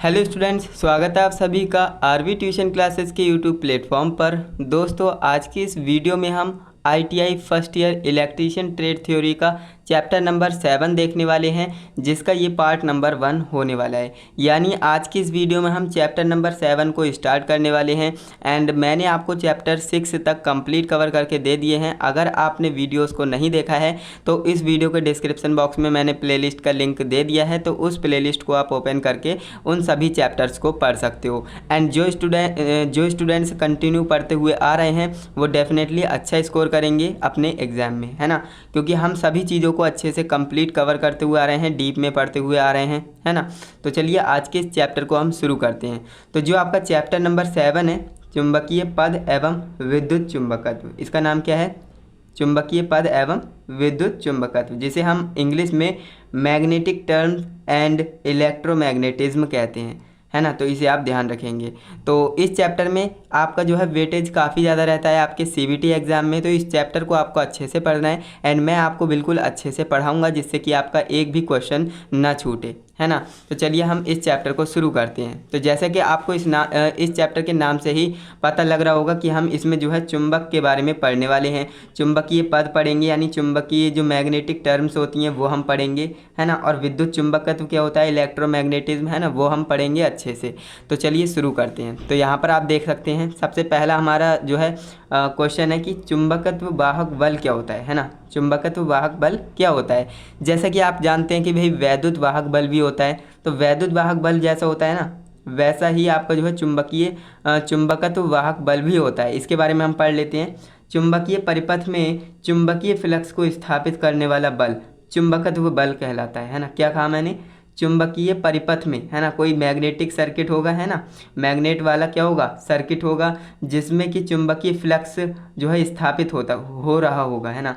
Hello students, स्वागत है आप सभी का आरवी ट्यूशन क्लासेस के यूट्यूब प्लेटफॉर्म पर। दोस्तों, आज की इस वीडियो में हम ITI first year electrician trade theory का चैप्टर नंबर 7 देखने वाले हैं, जिसका ये पार्ट नंबर 1 होने वाला है। यानी आज की इस वीडियो में हम चैप्टर नंबर 7 को स्टार्ट करने वाले हैं एंड मैंने आपको चैप्टर 6 तक कंप्लीट कवर करके दे दिए हैं। अगर आपने वीडियोस को नहीं देखा है तो इस वीडियो के डिस्क्रिप्शन बॉक्स में मैंने प्लेलिस्ट का लिंक दे दिया है, तो उस प्लेलिस्ट को आप ओपन करके उन सभी चैप्टर्स को पढ़ सकते हो। एंड जो स्टूडेंट्स कंटिन्यू पढ़ते हुए आ रहे हैं वो डेफिनेटली अच्छा स्कोर करेंगे अपने एग्ज़ाम में, है ना, क्योंकि हम सभी चीज़ों को अच्छे से कंप्लीट कवर करते हुए आ रहे हैं, डीप में पढ़ते हुए आ रहे हैं, है ना। तो चलिए आज के इस चैप्टर को हम शुरू करते हैं। तो जो आपका चैप्टर नंबर 7 है, चुंबकीय पद एवं विद्युत चुंबकत्व, इसका नाम क्या है? चुंबकीय पद एवं विद्युत चुंबकत्व, जिसे हम इंग्लिश में मैग्नेटिक टर्म्स एंड इलेक्ट्रोमैग्नेटिज्म कहते हैं, है ना। तो इसे आप ध्यान रखेंगे। तो इस चैप्टर में आपका जो है वेटेज काफ़ी ज़्यादा रहता है आपके सीबीटी एग्ज़ाम में, तो इस चैप्टर को आपको अच्छे से पढ़ना है एंड मैं आपको बिल्कुल अच्छे से पढ़ाऊँगा जिससे कि आपका एक भी क्वेश्चन ना छूटे, है ना। तो चलिए हम इस चैप्टर को शुरू करते हैं। तो जैसे कि आपको इस चैप्टर के नाम से ही पता लग रहा होगा कि हम इसमें जो है चुंबक के बारे में पढ़ने वाले हैं। चुंबकीय पद पढ़ेंगे, यानी चुंबकीय जो मैग्नेटिक टर्म्स होती हैं वो हम पढ़ेंगे, है ना। और विद्युत चुंबकत्व क्या होता है, इलेक्ट्रोमैग्नेटिज्म, है ना, वो हम पढ़ेंगे अच्छे से। तो चलिए शुरू करते हैं। तो यहाँ पर आप देख सकते हैं सबसे पहला हमारा जो है क्वेश्चन है कि चुंबकत्व वाहक बल क्या होता है ना। चुंबकत्व वाहक बल क्या होता है? जैसा कि आप जानते हैं कि भाई वैद्युत वाहक बल भी होता है, तो वैद्युत वाहक बल जैसा होता है ना, वैसा ही आपका जो है चुंबकत्व वाहक बल भी होता है। इसके बारे में हम पढ़ लेते हैं। चुंबकीय परिपथ में चुंबकीय फ्लक्स को स्थापित करने वाला बल चुंबकत्व बल कहलाता है ना। क्या कहा मैंने? चुंबकीय परिपथ में, है ना, कोई मैग्नेटिक सर्किट होगा, है ना, मैग्नेट वाला क्या होगा, सर्किट होगा, जिसमें कि चुंबकीय फ्लक्स जो है स्थापित हो रहा होगा, है ना।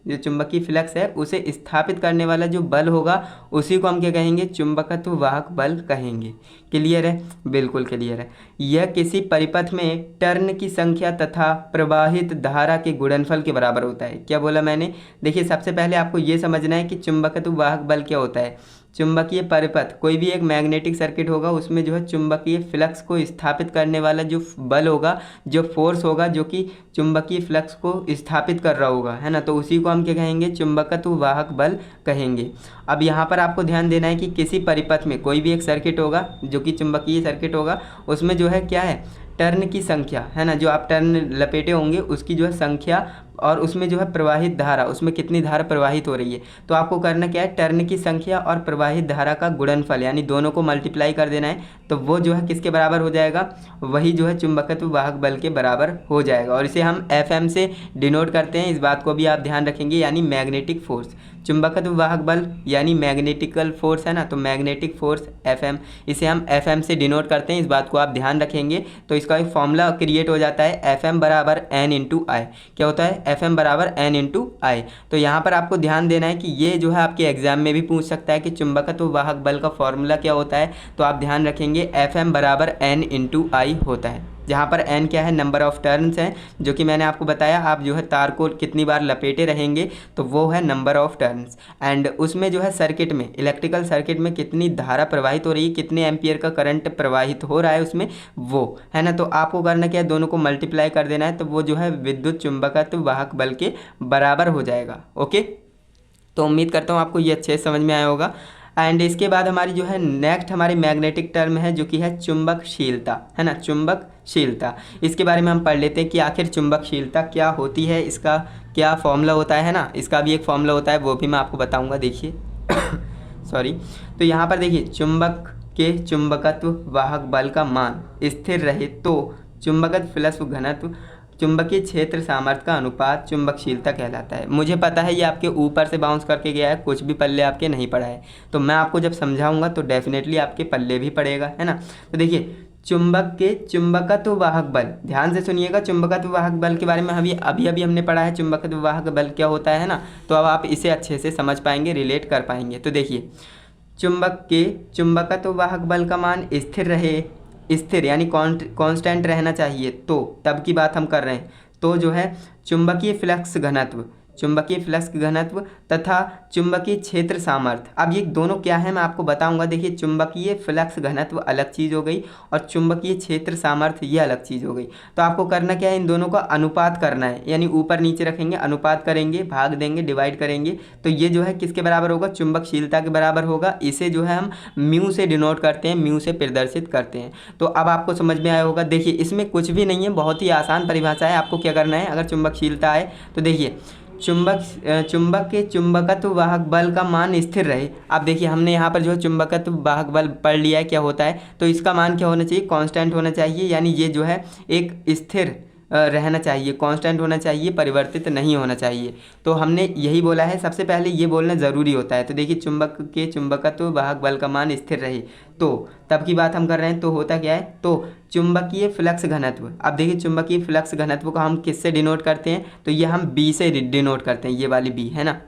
जो चुंबकीय फ्लक्स है उसे स्थापित करने वाला जो बल होगा उसी को हम क्या कहेंगे? चुंबकत्व वाहक बल कहेंगे। क्लियर है? बिल्कुल क्लियर है। यह किसी परिपथ में टर्न की संख्या तथा प्रवाहित धारा के गुणनफल के बराबर होता है। क्या बोला मैंने? देखिए, सबसे पहले आपको ये समझना है कि चुंबकत्व वाहक बल क्या होता है। चुंबकीय परिपथ, कोई भी एक मैग्नेटिक सर्किट होगा, उसमें जो है चुंबकीय फ्लक्स को स्थापित करने वाला जो बल होगा, जो फोर्स होगा, जो कि चुंबकीय फ्लक्स को स्थापित कर रहा होगा, है ना, तो उसी को हम क्या कहेंगे? चुंबकत्व वाहक बल कहेंगे। अब यहाँ पर आपको ध्यान देना है कि किसी परिपथ में कोई भी एक सर्किट होगा जो कि चुंबकीय सर्किट होगा, उसमें जो है क्या है? टर्न की संख्या, है ना, जो आप टर्न लपेटे होंगे उसकी जो है संख्या, और उसमें जो है प्रवाहित धारा, उसमें कितनी धारा प्रवाहित हो रही है। तो आपको करना क्या है? टर्न की संख्या और प्रवाहित धारा का गुणनफल, यानी दोनों को मल्टीप्लाई कर देना है, तो वो जो है किसके बराबर हो जाएगा? वही जो है चुंबकत्व वाहक बल के बराबर हो जाएगा। और इसे हम FM से डिनोट करते हैं, इस बात को भी आप ध्यान रखेंगे, यानी मैग्नेटिक फोर्स। चुंबकत्व वाहक बल यानी मैग्नेटिकल फोर्स, है ना, तो मैग्नेटिक फोर्स FM, इसे हम FM से डिनोट करते हैं, इस बात को आप ध्यान रखेंगे। तो इसका एक फॉर्मूला क्रिएट हो जाता है, FM बराबर N इंटू आई। क्या होता है? FM बराबर N इंटू आई। तो यहाँ पर आपको ध्यान देना है कि ये जो है आपके एग्जाम में भी पूछ सकता है कि चुंबकत्व वाहक बल का फॉर्मूला क्या होता है। तो आप ध्यान रखेंगे FM बराबर N इंटू आई होता है, जहाँ पर N क्या है? नंबर ऑफ टर्न्स हैं, जो कि मैंने आपको बताया, आप जो है तार को कितनी बार लपेटे रहेंगे तो वो है नंबर ऑफ टर्न्स। एंड उसमें जो है सर्किट में, इलेक्ट्रिकल सर्किट में कितनी धारा प्रवाहित हो रही है, कितने एम्पियर का करंट प्रवाहित हो रहा है उसमें, वो, है ना। तो आपको करना क्या है? दोनों को मल्टीप्लाई कर देना है, तो वो जो है विद्युत चुंबकत्व वाहक बल के बराबर हो जाएगा। ओके, तो उम्मीद करता हूँ आपको ये अच्छे से समझ में आया होगा। एंड इसके बाद हमारी जो है नेक्स्ट हमारी मैग्नेटिक टर्म है, जो कि है चुंबकशीलता, है ना, चुंबकशीलता। इसके बारे में हम पढ़ लेते हैं कि आखिर चुंबकशीलता क्या होती है, इसका क्या फॉर्मूला होता है ना। इसका भी एक फॉर्मूला होता है, वो भी मैं आपको बताऊंगा, देखिए सॉरी। तो यहाँ पर देखिए, चुंबक के चुंबकत्व वाहक बल का मान स्थिर रहे तो चुंबकत्व फ्लक्स घनत्व चुंबकीय क्षेत्र सामर्थ्य का अनुपात चुंबकशीलता कहलाता है। मुझे पता है ये आपके ऊपर से बाउंस करके गया है, कुछ भी पल्ले आपके नहीं पड़ा है, तो मैं आपको जब समझाऊंगा तो डेफिनेटली आपके पल्ले भी पड़ेगा, है ना। तो देखिए, चुंबक के चुंबकत्व वाहक बल, ध्यान से सुनिएगा, चुंबकत्व वाहक बल के बारे में अभी हमने पढ़ा है, चुंबकत्व वाहक बल क्या होता है ना। तो अब आप इसे अच्छे से समझ पाएंगे, रिलेट कर पाएंगे। तो देखिए, चुंबक के चुंबकत्व वाहक बल का मान स्थिर रहे, स्थिर यानी कांस्टेंट रहना चाहिए, तो तब की बात हम कर रहे हैं, तो जो है चुंबकीय फ्लक्स घनत्व, चुंबकीय फ्लक्स घनत्व तथा चुंबकीय क्षेत्र सामर्थ्य। अब ये दोनों क्या है मैं आपको बताऊंगा। देखिए चुंबकीय फ्लक्स घनत्व अलग चीज़ हो गई और चुंबकीय क्षेत्र सामर्थ्य ये अलग चीज़ हो गई। तो आपको करना क्या है, इन दोनों का अनुपात करना है, यानी ऊपर नीचे रखेंगे, अनुपात करेंगे, भाग देंगे, डिवाइड करेंगे। तो ये जो है किसके बराबर होगा, चुंबकशीलता के बराबर होगा। इसे जो है हम म्यू से डिनोट करते हैं, म्यू से प्रदर्शित करते हैं। तो अब आपको समझ में आया होगा। देखिए इसमें कुछ भी नहीं है, बहुत ही आसान परिभाषा है। आपको क्या करना है, अगर चुंबकशीलता है तो देखिए चुंबक के चुंबकत्व वाहक बल का मान स्थिर रहे। अब देखिए हमने यहाँ पर जो चुंबकत्व वाहक बल पढ़ लिया है क्या होता है, तो इसका मान क्या होना चाहिए, कांस्टेंट होना चाहिए, यानी ये जो है एक स्थिर रहना चाहिए, कांस्टेंट होना चाहिए, परिवर्तित नहीं होना चाहिए। तो हमने यही बोला है, सबसे पहले ये बोलना ज़रूरी होता है। तो देखिए चुंबक के चुंबकत्व वाहक बल का मान स्थिर रहे, तो तब की बात हम कर रहे हैं। तो होता क्या है, तो चुंबकीय फ्लक्स घनत्व। अब देखिए चुंबकीय फ्लक्स घनत्व को हम किससे डिनोट करते हैं, तो ये हम बी से डिनोट करते हैं, ये वाली बी है ना।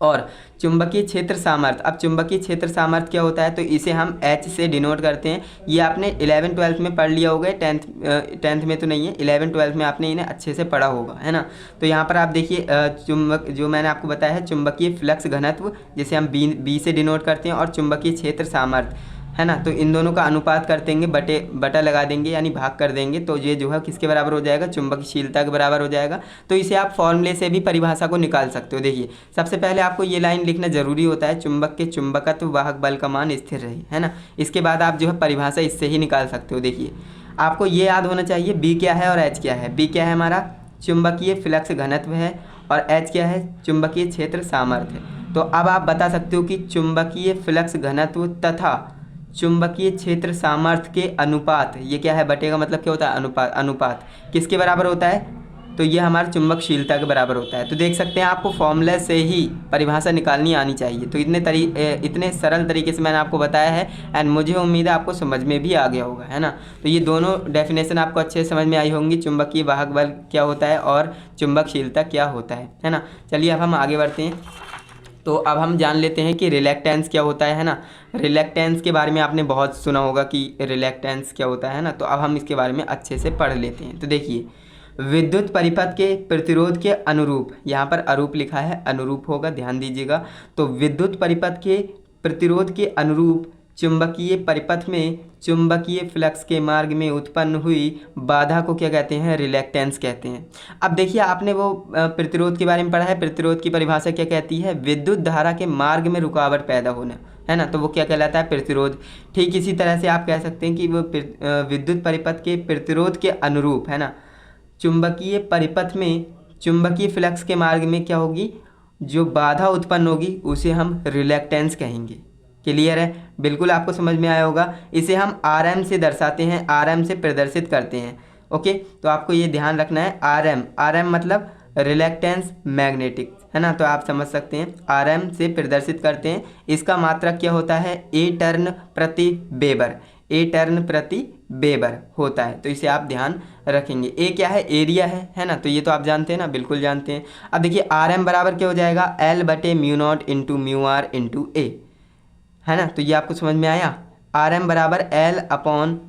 और चुंबकीय क्षेत्र सामर्थ्य, अब चुंबकीय क्षेत्र सामर्थ्य क्या होता है, तो इसे हम एच से डिनोट करते हैं। ये आपने 11th-12th में पढ़ लिया होगा, टेंथ में तो नहीं है, 11th-12th में आपने इन्हें अच्छे से पढ़ा होगा, है ना। तो यहाँ पर आप देखिए चुंबक जो मैंने आपको बताया है, चुंबकीय फ्लक्स घनत्व जिसे हम बी से डिनोट करते हैं, और चुंबकीय क्षेत्र सामर्थ्य, है ना। तो इन दोनों का अनुपात कर देंगे, बटा लगा देंगे, यानी भाग कर देंगे। तो ये जो है किसके बराबर हो जाएगा, चुंबकशीलता के बराबर हो जाएगा। तो इसे आप फॉर्मूले से भी परिभाषा को निकाल सकते हो। देखिए सबसे पहले आपको ये लाइन लिखना जरूरी होता है, चुंबक के चुंबकत्व वाहक बल का मान स्थिर रहे, है ना। इसके बाद आप जो है परिभाषा इससे ही निकाल सकते हो। देखिए आपको ये याद होना चाहिए बी क्या है और एच क्या है। बी क्या है हमारा, चुंबकीय फ्लक्स घनत्व है, और एच क्या है, चुंबकीय क्षेत्र सामर्थ्य है। तो अब आप बता सकते हो कि चुंबकीय फ्लक्स घनत्व तथा चुंबकीय क्षेत्र सामर्थ्य के अनुपात, ये क्या है, बटे का मतलब क्या होता है, अनुपात। अनुपात किसके बराबर होता है, तो ये हमारी चुंबकशीलता के बराबर होता है। तो देख सकते हैं आपको फॉर्मूले से ही परिभाषा निकालनी आनी चाहिए। तो इतने सरल तरीके से मैंने आपको बताया है, एंड मुझे उम्मीद है आपको समझ में भी आ गया होगा, है ना। तो ये दोनों डेफिनेशन आपको अच्छे से समझ में आई होंगी, चुंबकीय वाहक बल क्या होता है और चुंबकशीलता क्या होता है ना। चलिए अब हम आगे बढ़ते हैं। तो अब हम जान लेते हैं कि रिलैक्टेंस क्या होता है ना। रिलैक्टेंस के बारे में आपने बहुत सुना होगा कि रिलैक्टेंस क्या होता है ना। तो अब हम इसके बारे में अच्छे से पढ़ लेते हैं। तो देखिए विद्युत परिपथ के प्रतिरोध के अनुरूप, यहाँ पर अरूप लिखा है, अनुरूप होगा, ध्यान दीजिएगा। तो विद्युत परिपथ के प्रतिरोध के अनुरूप चुंबकीय परिपथ में चुंबकीय फ्लक्स के मार्ग में उत्पन्न हुई बाधा को क्या कहते हैं, रिलैक्टेंस कहते हैं। अब देखिए आपने वो प्रतिरोध के बारे में पढ़ा है, प्रतिरोध की परिभाषा क्या कहती है, विद्युत धारा के मार्ग में रुकावट पैदा होना, है ना। तो वो क्या कहलाता है, प्रतिरोध। ठीक इसी तरह से आप कह सकते हैं कि वो विद्युत परिपथ के प्रतिरोध के अनुरूप, है ना, चुंबकीय परिपथ में चुंबकीय फ्लक्स के मार्ग में क्या होगी, जो बाधा उत्पन्न होगी उसे हम रिलैक्टेंस कहेंगे। क्लियर है, बिल्कुल आपको समझ में आया होगा। इसे हम आरएम से दर्शाते हैं, आरएम से प्रदर्शित करते हैं। ओके, तो आपको ये ध्यान रखना है, आरएम मतलब रिलैक्टेंस मैग्नेटिक, है ना। तो आप समझ सकते हैं आरएम से प्रदर्शित करते हैं। इसका मात्रक क्या होता है, ए टर्न प्रति वेबर, ए टर्न प्रति वेबर होता है। तो इसे आप ध्यान रखेंगे। ए क्या है, एरिया है ना। तो ये तो आप जानते हैं ना, बिल्कुल जानते हैं। अब देखिए आरएम बराबर क्या हो जाएगा, एल बटे mu naught into mu R into A, है ना। तो ये आपको समझ में आया, आर एम बराबर एल अपॉन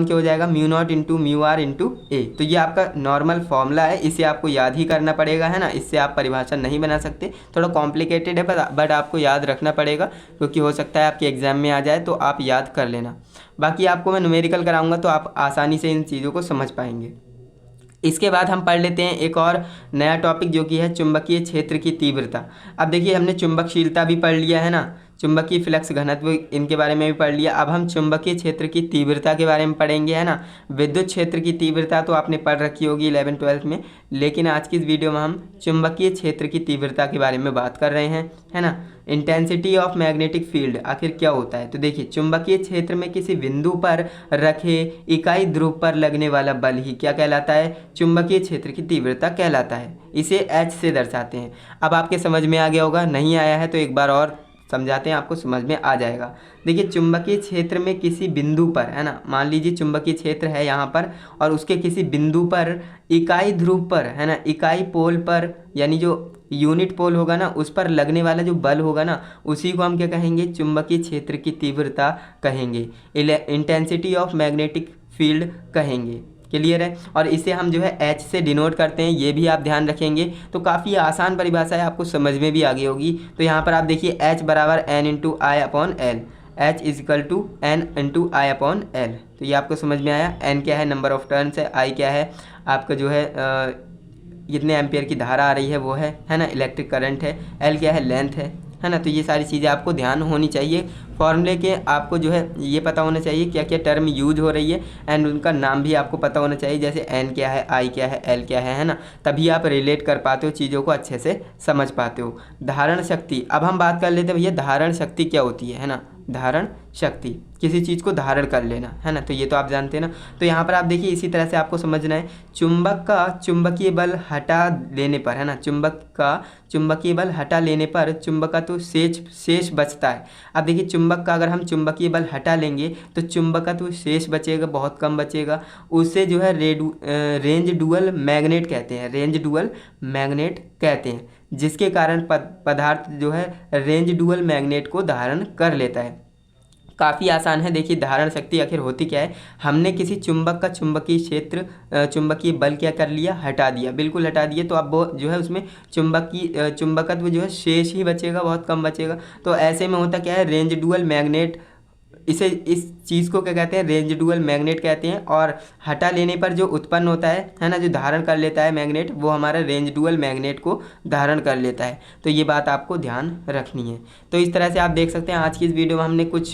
क्या हो जाएगा, mu naught into mu R into A. तो ये आपका नॉर्मल फॉर्मूला है, इसे आपको याद ही करना पड़ेगा, है ना। इससे आप परिभाषा नहीं बना सकते, थोड़ा कॉम्प्लिकेटेड है बट आपको याद रखना पड़ेगा, क्योंकि हो सकता है आपके एग्जाम में आ जाए, तो आप याद कर लेना। बाकी आपको मैं न्यूमेरिकल कराऊंगा तो आप आसानी से इन चीज़ों को समझ पाएंगे। इसके बाद हम पढ़ लेते हैं एक और नया टॉपिक, जो कि है चुंबकीय क्षेत्र की तीव्रता। अब देखिए हमने चुंबकशीलता भी पढ़ लिया है ना, चुंबकीय फ्लक्स घनत्व इनके बारे में भी पढ़ लिया। अब हम चुंबकीय क्षेत्र की तीव्रता के बारे में पढ़ेंगे, है ना। विद्युत क्षेत्र की तीव्रता तो आपने पढ़ रखी होगी 11th-12th में, लेकिन आज की इस वीडियो में हम चुंबकीय क्षेत्र की तीव्रता के बारे में बात कर रहे हैं, है ना। इंटेंसिटी ऑफ मैग्नेटिक फील्ड आखिर क्या होता है, तो देखिए चुंबकीय क्षेत्र में किसी बिंदु पर रखे इकाई ध्रुव पर लगने वाला बल ही क्या कहलाता है, चुंबकीय क्षेत्र की तीव्रता कहलाता है। इसे एच से दर्शाते हैं। अब आपके समझ में आ गया होगा, नहीं आया है तो एक बार और समझाते हैं, आपको समझ में आ जाएगा। देखिए चुंबकीय क्षेत्र में किसी बिंदु पर, है ना, मान लीजिए चुंबकीय क्षेत्र है यहाँ पर, और उसके किसी बिंदु पर इकाई ध्रुव पर, है ना, इकाई पोल पर, यानी जो यूनिट पोल होगा ना, उस पर लगने वाला जो बल होगा ना, उसी को हम क्या कहेंगे, चुंबकीय क्षेत्र की तीव्रता कहेंगे, इंटेंसिटी ऑफ मैग्नेटिक फील्ड कहेंगे। क्लियर है। और इसे हम जो है एच से डिनोट करते हैं, ये भी आप ध्यान रखेंगे। तो काफ़ी आसान परिभाषा है, आपको समझ में भी आ गई होगी। तो यहाँ पर आप देखिए एच बराबर N into I upon L, H equal to N into I upon L. तो ये आपको समझ में आया। एन क्या है, नंबर ऑफ टर्न्स है। आई क्या है, आपका जो है कितने एम्पियर की धारा आ रही है वो है ना, इलेक्ट्रिक करंट है। एल क्या है, लेंथ है ना। तो ये सारी चीज़ें आपको ध्यान होनी चाहिए। फॉर्मूले के आपको जो है ये पता होना चाहिए क्या क्या टर्म यूज हो रही है, एंड उनका नाम भी आपको पता होना चाहिए, जैसे एन क्या है, आई क्या है, एल क्या है ना। तभी आप रिलेट कर पाते हो, चीज़ों को अच्छे से समझ पाते हो। धारण शक्ति, अब हम बात कर लेते हैं भैया धारण शक्ति क्या होती है ना। धारण शक्ति, किसी चीज़ को धारण कर लेना, है ना। तो ये तो आप जानते हैं ना। तो यहाँ पर आप देखिए इसी तरह से आपको समझना है, चुंबक का चुंबकीय बल हटा लेने पर, है ना, चुंबक का चुंबकीय बल हटा लेने पर चुंबकत्व शेष बचता है। अब देखिए चुंबक का अगर हम चुंबकीय बल हटा लेंगे तो चुंबकत्व शेष बचेगा, बहुत कम बचेगा। उसे जो है रेंज डुअल मैग्नेट कहते हैं, रेंज डुअल मैग्नेट कहते हैं, जिसके कारण पदार्थ जो है रेंज डुअल मैग्नेट को धारण कर लेता है। काफ़ी आसान है। देखिए धारण शक्ति आखिर होती क्या है, हमने किसी चुंबक का चुंबकीय क्षेत्र चुंबकीय बल क्या कर लिया, हटा दिया, बिल्कुल हटा दिए। तो अब वो जो है उसमें चुंबकत्व जो है शेष ही बचेगा, बहुत कम बचेगा। तो ऐसे में होता क्या है, रेंज डुअल मैग्नेट, इस चीज़ को क्या कहते हैं, रेंज डुअल मैग्नेट कहते हैं। और हटा लेने पर जो उत्पन्न होता है ना, जो धारण कर लेता है मैग्नेट, वो हमारा रेंज डुअल मैग्नेट को धारण कर लेता है। तो ये बात आपको ध्यान रखनी है। तो इस तरह से आप देख सकते हैं आज की इस वीडियो में हमने कुछ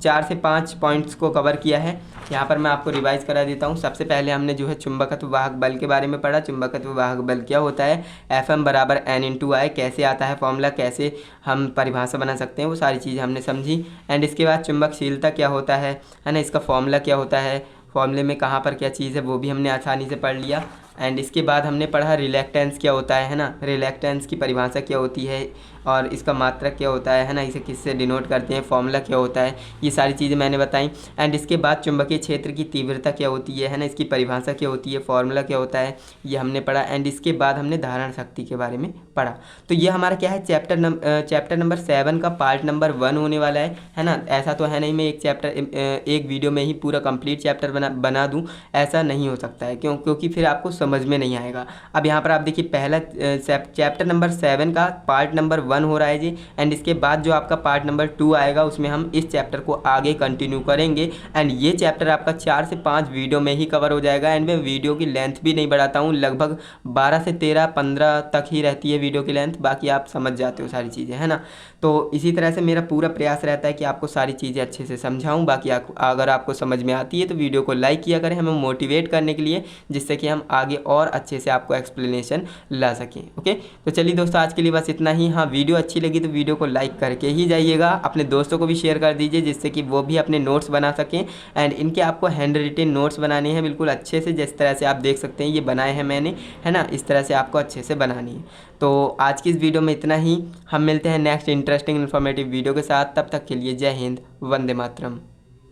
4 से 5 पॉइंट्स को कवर किया है। यहाँ पर मैं आपको रिवाइज करा देता हूँ। सबसे पहले हमने जो है चुंबकत्व वाहक बल के बारे में पढ़ा। चुंबकत्व वाहक बल क्या होता है, Fm बराबर एन इंटू आई, कैसे आता है फॉर्मूला, कैसे हम परिभाषा बना सकते हैं, वो सारी चीज़ हमने समझी। एंड इसके बाद चुंबकशीलता क्या होता है ना, इसका फॉर्मूला क्या होता है, फॉर्मूले में कहाँ पर क्या चीज़ है वो भी हमने आसानी से पढ़ लिया। एंड इसके बाद हमने पढ़ा रिलैक्टेंस क्या होता है ना, रिलैक्टेंस की परिभाषा क्या होती है और इसका मात्रक क्या होता है ना, इसे किससे डिनोट करते हैं, फॉर्मूला क्या होता है, ये सारी चीज़ें मैंने बताई। एंड इसके बाद चुंबकीय क्षेत्र की तीव्रता क्या होती है ना, इसकी परिभाषा क्या होती है, फॉर्मूला क्या होता है, ये हमने पढ़ा। एंड इसके बाद हमने धारण शक्ति के बारे में पढ़ा। तो ये हमारा क्या है, चैप्टर नंबर 7 का पार्ट नंबर 1 होने वाला है ना। ऐसा तो है नहीं मैं एक वीडियो में ही पूरा कंप्लीट चैप्टर बना दूँ, ऐसा नहीं हो सकता है, क्योंकि फिर आपको समझ में नहीं आएगा। अब यहाँ पर आप देखिए पहला चैप्टर नंबर 7 का पार्ट नंबर 1 हो रहा है जी। एंड इसके बाद जो आपका पार्ट नंबर 2 आएगा उसमें हम इस चैप्टर को आगे कंटिन्यू करेंगे। एंड ये चैप्टर आपका 4 से 5 वीडियो में ही कवर हो जाएगा। एंड मैं वीडियो की लेंथ भी नहीं बढ़ाता हूँ, लगभग 12 से 13 15 तक ही रहती है वीडियो की लेंथ, बाकी आप समझ जाते हो सारी चीज़ें, है ना। तो इसी तरह से मेरा पूरा प्रयास रहता है कि आपको सारी चीज़ें अच्छे से समझाऊँ। बाकी अगर आपको समझ में आती है तो वीडियो को लाइक किया करें, हमें मोटिवेट करने के लिए, जिससे कि हम आगे और अच्छे से आपको एक्सप्लेनेशन ला सकें। ओके, तो चलिए दोस्तों आज के लिए बस इतना ही। हाँ, वीडियो अच्छी लगी तो वीडियो को लाइक करके ही जाइएगा, अपने दोस्तों को भी शेयर कर दीजिए, जिससे कि वो भी अपने नोट्स बना सकें। एंड इनके आपको हैंड रिटेन नोट्स बनाने हैं बिल्कुल अच्छे से, जिस तरह से आप देख सकते हैं ये बनाए हैं मैंने, है ना। इस तरह से आपको अच्छे से बनानी है। तो आज की इस वीडियो में इतना ही। हम मिलते हैं नेक्स्ट इंटरेस्टिंग इन्फॉर्मेटिव वीडियो के साथ। तब तक के लिए जय हिंद, वंदे मातरम।